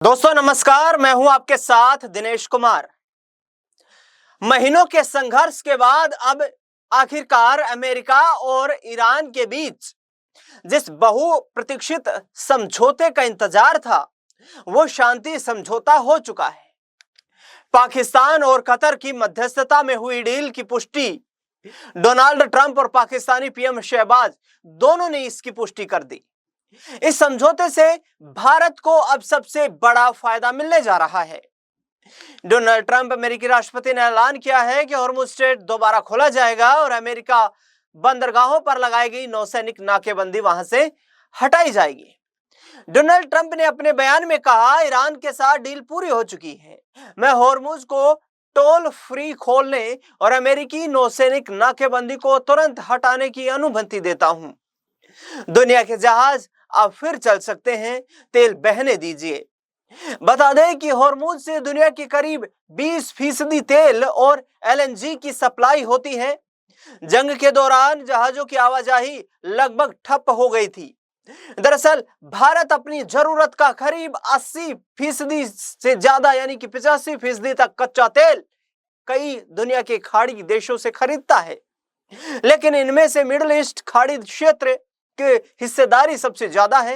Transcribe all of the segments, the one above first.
दोस्तों नमस्कार, मैं हूं आपके साथ दिनेश कुमार। महीनों के संघर्ष के बाद अब आखिरकार अमेरिका और ईरान के बीच जिस बहुप्रतीक्षित समझौते का इंतजार था, वो शांति समझौता हो चुका है। पाकिस्तान और कतर की मध्यस्थता में हुई डील की पुष्टि डोनाल्ड ट्रंप और पाकिस्तानी पीएम शहबाज दोनों ने इसकी पुष्टि कर दी। इस समझौते से भारत को अब सबसे बड़ा फायदा मिलने जा रहा है। डोनाल्ड ट्रंप अमेरिकी राष्ट्रपति ने ऐलान किया है कि हॉर्मुज स्ट्रेट दोबारा खोला जाएगा और अमेरिका बंदरगाहों पर लगाई गई नौसैनिक नाकेबंदी वहां से हटाई जाएगी। डोनाल्ड ट्रंप ने अपने बयान में कहा, ईरान के साथ डील पूरी हो चुकी है। मैं हॉर्मुज को टोल फ्री खोलने और अमेरिकी नौसैनिक नाकेबंदी को तुरंत हटाने की अनुमति देता हूं। दुनिया के जहाज अब फिर चल सकते हैं, तेल बहने दीजिए। बता दें कि हॉर्मुज से दुनिया के करीब 20% तेल और एलएनजी की सप्लाई होती है। जंग के दौरान जहाजों की आवाजाही लगभग ठप हो गई थी। दरअसल भारत अपनी जरूरत का करीब 80% से ज्यादा यानी कि 85% तक कच्चा तेल कई दुनिया के खाड़ी देशों से खरीदता है, लेकिन इनमें से मिडिल ईस्ट खाड़ी क्षेत्र की हिस्सेदारी सबसे ज्यादा है।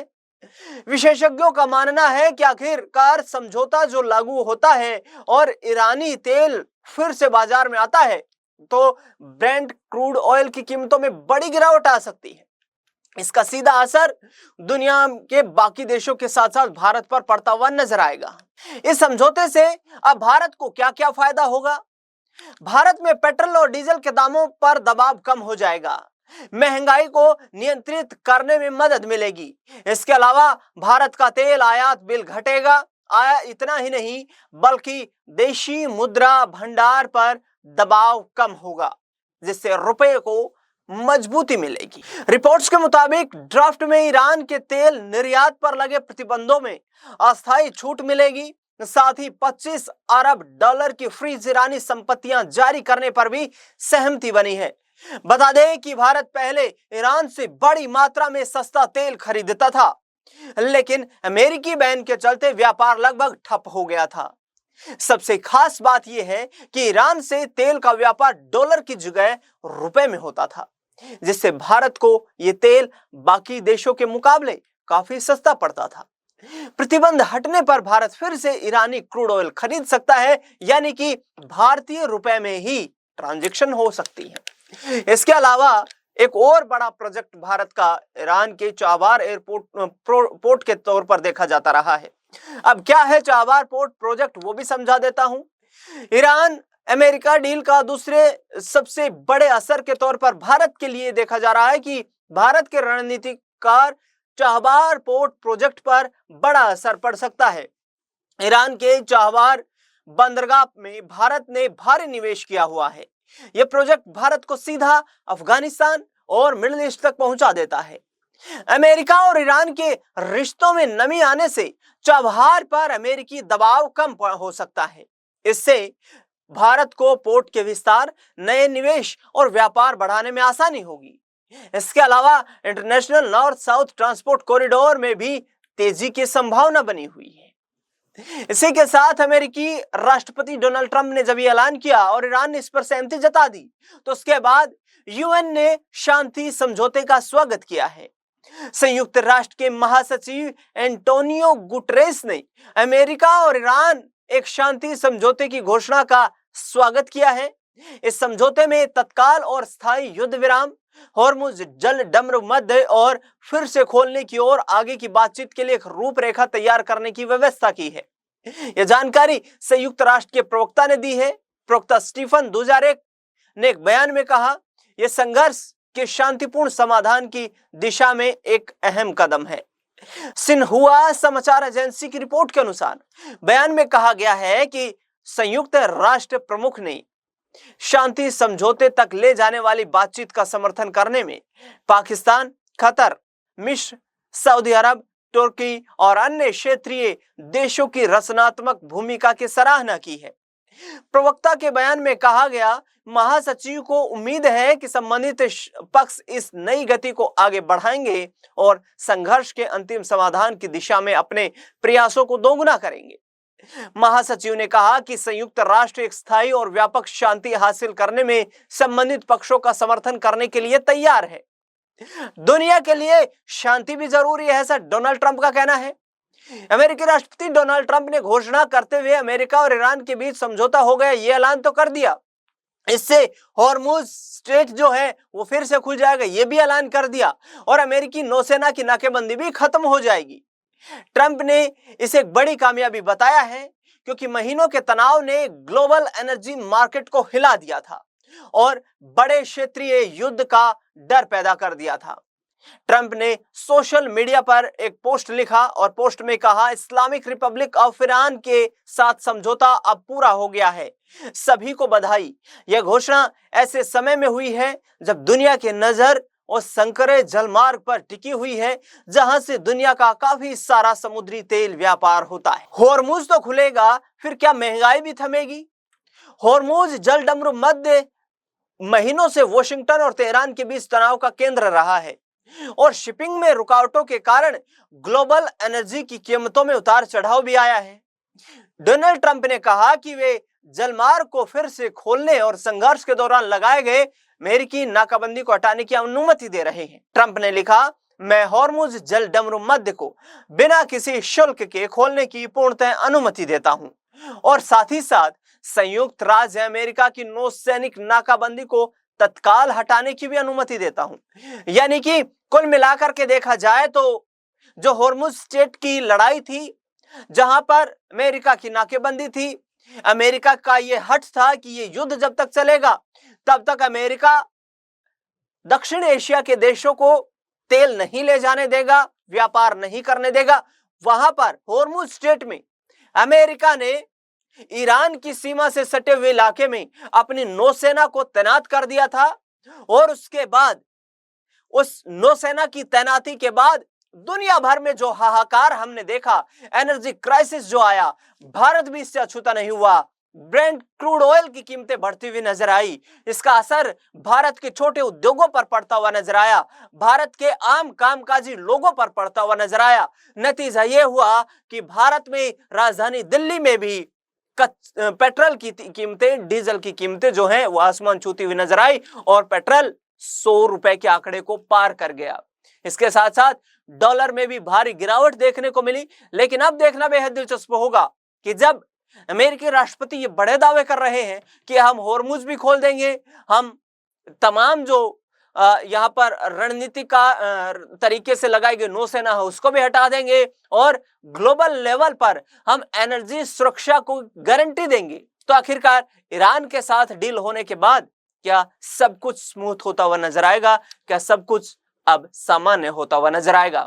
विशेषज्ञों का मानना है कि आखिरकार समझौता जो लागू होता है और ईरानी तेल फिर से बाजार में आता है, तो ब्रेंट क्रूड ऑयल की कीमतों में बड़ी गिरावट आ सकती है। इसका सीधा असर दुनिया के बाकी देशों के साथ साथ भारत पर पड़ता हुआ नजर आएगा। इस समझौते से अब भारत को क्या क्या फायदा होगा? भारत में पेट्रोल और डीजल के दामों पर दबाव कम हो जाएगा। महंगाई को नियंत्रित करने में मदद मिलेगी। इसके अलावा भारत का तेल आयात बिल घटेगा। इतना ही नहीं, बल्कि देशी मुद्रा भंडार पर दबाव कम होगा, जिससे रुपए को मजबूती मिलेगी। रिपोर्ट्स के मुताबिक ड्राफ्ट में ईरान के तेल निर्यात पर लगे प्रतिबंधों में अस्थायी छूट मिलेगी। साथ ही 25 अरब डॉलर की फ्रीज ईरानी संपत्तियां जारी करने पर भी सहमति बनी है। बता दें कि भारत पहले ईरान से बड़ी मात्रा में सस्ता तेल खरीदता था, लेकिन अमेरिकी बैन के चलते व्यापार लगभग ठप हो गया था। सबसे खास बात यह है कि ईरान से तेल का व्यापार डॉलर की जगह रुपए में होता था, जिससे भारत को यह तेल बाकी देशों के मुकाबले काफी सस्ता पड़ता था। प्रतिबंध हटने पर भारत फिर से ईरानी क्रूड ऑयल खरीद सकता है, यानी कि भारतीय रुपए में ही ट्रांजैक्शन हो सकती है। इसके अलावा एक और बड़ा प्रोजेक्ट भारत का ईरान के चाबार पोर्ट के तौर पर देखा जाता रहा है। अब क्या है चाबार पोर्ट प्रोजेक्ट, वो भी समझा देता हूं। ईरान अमेरिका डील का दूसरे सबसे बड़े असर के तौर पर भारत के लिए देखा जा रहा है कि भारत के रणनीतिकार चाबार पोर्ट प्रोजेक्ट पर बड़ा असर पड़ सकता है। ईरान के चाबार बंदरगाह में भारत ने भारी निवेश किया हुआ है। यह प्रोजेक्ट भारत को सीधा अफगानिस्तान और मिडिल ईस्ट तक पहुंचा देता है। अमेरिका और ईरान के रिश्तों में नमी आने से चाबहार पर अमेरिकी दबाव कम हो सकता है। इससे भारत को पोर्ट के विस्तार, नए निवेश और व्यापार बढ़ाने में आसानी होगी। इसके अलावा international north south transport corridor में भी तेजी की संभावना बनी हुई है। इसी के साथ अमेरिकी राष्ट्रपति डोनाल्ड ट्रंप ने जब ये ऐलान किया और ईरान ने इस पर सहमति जता दी, तो उसके बाद यूएन ने शांति समझौते का स्वागत किया है। संयुक्त राष्ट्र के महासचिव एंटोनियो गुटरेस ने अमेरिका और ईरान एक शांति समझौते की घोषणा का स्वागत किया है। इस समझौते में तत्काल और स्थायी युद्ध विराम, हॉर्मुज जल मध्य और फिर से खोलने की ओर आगे की बातचीत के लिए एक रूपरेखा तैयार करने की व्यवस्था की है। यह जानकारी संयुक्त राष्ट्र के प्रवक्ता ने दी है। प्रवक्ता स्टीफन दुजारेक ने एक बयान में कहा, यह संघर्ष के शांतिपूर्ण समाधान की दिशा में एक अहम कदम है। सिन्हुआ समाचार एजेंसी की रिपोर्ट के अनुसार बयान में कहा गया है कि संयुक्त राष्ट्र प्रमुख ने शांति समझौते तक ले जाने वाली बातचीत का समर्थन करने में पाकिस्तान, कतर, मिस्र, सऊदी अरब, तुर्की और अन्य क्षेत्रीय देशों की रचनात्मक भूमिका की सराहना की है। प्रवक्ता के बयान में कहा गया, महासचिव को उम्मीद है कि संबंधित पक्ष इस नई गति को आगे बढ़ाएंगे और संघर्ष के अंतिम समाधान की दिशा में अपने प्रयासों को दोगुना करेंगे। महासचिव ने कहा कि संयुक्त राष्ट्र एक स्थायी और व्यापक शांति हासिल करने में संबंधित पक्षों का समर्थन करने के लिए तैयार है। दुनिया के लिए शांति भी जरूरी है, ऐसा डोनाल्ड ट्रंप का कहना है। अमेरिकी राष्ट्रपति डोनाल्ड ट्रंप ने घोषणा करते हुए अमेरिका और ईरान के बीच समझौता हो गया, यह ऐलान तो कर दिया। इससे हॉर्मुज स्ट्रेट जो है वो फिर से खुल जाएगा, यह भी ऐलान कर दिया, और अमेरिकी नौसेना की नाकेबंदी भी खत्म हो जाएगी। ट्रंप ने इसे एक बड़ी कामयाबी बताया है, क्योंकि महीनों के तनाव ने ग्लोबल एनर्जी मार्केट को हिला दिया था और बड़े क्षेत्रीय युद्ध का डर पैदा कर दिया था। ट्रंप ने सोशल मीडिया पर एक पोस्ट लिखा और पोस्ट में कहा, इस्लामिक रिपब्लिक ऑफ ईरान के साथ समझौता अब पूरा हो गया है, सभी को बधाई। यह घोषणा ऐसे समय में हुई है जब दुनिया की नजर और संकरे जलमार्ग पर टिकी हुई है, जहां से दुनिया का काफी सारा समुद्री तेल व्यापार होता है। हॉर्मुज तो खुलेगा, फिर क्या महंगाई भी थमेगी? हॉर्मुज जलडमरू मध्य महीनों से वॉशिंगटन और तेहरान के बीच तनाव का केंद्र रहा है और शिपिंग में रुकावटों के कारण ग्लोबल एनर्जी की कीमतों में उतार चढ़ाव भी आया है। डोनाल्ड ट्रंप ने कहा कि वे जलमार्ग को फिर से खोलने और संघर्ष के दौरान लगाए गए अमेरिकी नाकाबंदी को हटाने की अनुमति दे रहे हैं। ट्रंप ने लिखा, मैं हॉर्मुज जलडमरू मध्य को बिना किसी शुल्क के खोलने की पूर्णतः अनुमति देता हूं और साथ ही साथ संयुक्त राज्य अमेरिका की नौसैनिक नाकाबंदी को तत्काल हटाने की भी अनुमति देता हूं। यानी कि कुल मिलाकर के देखा जाए तो जो हॉर्मुज स्ट्रेट की लड़ाई थी, जहां पर अमेरिका की नाकेबंदी थी, अमेरिका का यह हठ था कि यह युद्ध जब तक चलेगा तब तक अमेरिका दक्षिण एशिया के देशों को तेल नहीं ले जाने देगा, व्यापार नहीं करने देगा। वहां पर हॉर्मुज स्ट्रेट में अमेरिका ने ईरान की सीमा से सटे हुए इलाके में अपनी नौसेना को तैनात कर दिया था और उसके बाद उस नौसेना की तैनाती के बाद दुनिया भर में जो हाहाकार हमने देखा, एनर्जी क्राइसिस जो आया, भारत भी इससे अछूता नहीं हुआ। ब्रेंट क्रूड ऑयल की कीमतें बढ़ती हुई नजर आई, इसका असर भारत के छोटे उद्योगों पर पड़ता हुआ नजर आया, भारत के आम कामकाजी लोगों पर पड़ता हुआ नजर आया। नतीजा यह हुआ कि भारत में राजधानी दिल्ली में भी पेट्रोल की कीमतें, डीजल की कीमतें जो हैं वो आसमान छूती हुई नजर आई और पेट्रोल 100 रुपए के आंकड़े को पार कर गया। इसके साथ साथ डॉलर में भी भारी गिरावट देखने को मिली। लेकिन अब देखना बेहद दिलचस्प होगा कि जब अमेरिकी राष्ट्रपति ये बड़े दावे कर रहे हैं कि हम हॉर्मुज भी खोल देंगे, हम तमाम जो यहाँ पर रणनीति का तरीके से लगाई गई नौसेना है उसको भी हटा देंगे और ग्लोबल लेवल पर हम एनर्जी सुरक्षा को गारंटी देंगे, तो आखिरकार ईरान के साथ डील होने के बाद क्या सब कुछ स्मूथ होता हुआ नजर आएगा? क्या सब कुछ अब सामान्य होता हुआ नजर आएगा?